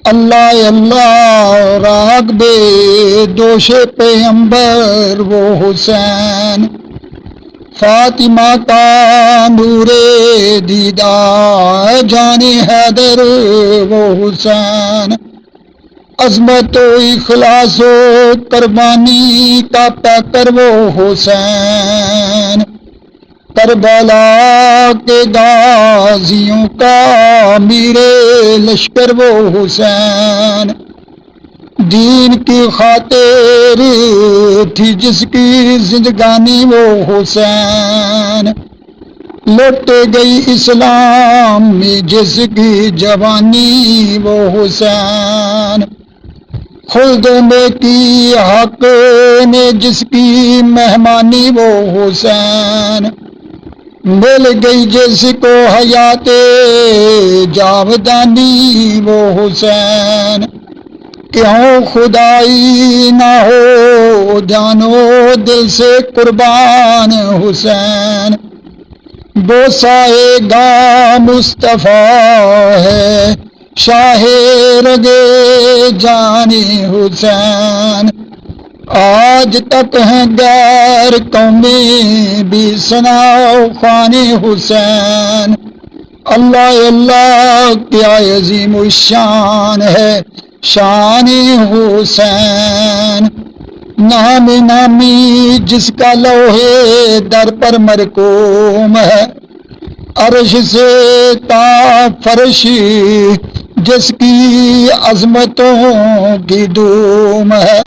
اللہ اللہ راگ بے دوش پیغمبر وہ حسین، فاطمہ کا نور دیدار جان حیدر وہ حسین، عظمت و اخلاص و قربانی کا پیکر وہ حسین، کربلا کے غازیوں کا میرے لشکر وہ حسین، دین کی خاطر تھی جس کی زندگانی وہ حسین، لٹ گئی اسلام میں جس کی جوانی وہ حسین، خلد میں کی حق نے جس کی مہمانی وہ حسین، مل گئی جس کو حیات جاودانی وہ حسین، کیوں خدائی نہ ہو جانو دل سے قربان حسین، بوسائے گا مصطفیٰ ہے شاہ رگے جانی حسین، آج تک ہیں غیر قومی بھی ثناء خوان حسین، اللہ اللہ کیا عظیم الشان ہے شان حسین، نامی نامی جس کا لوہے در پر مرقوم ہے، عرش سے تا فرش جس کی عظمتوں کی دوم ہے،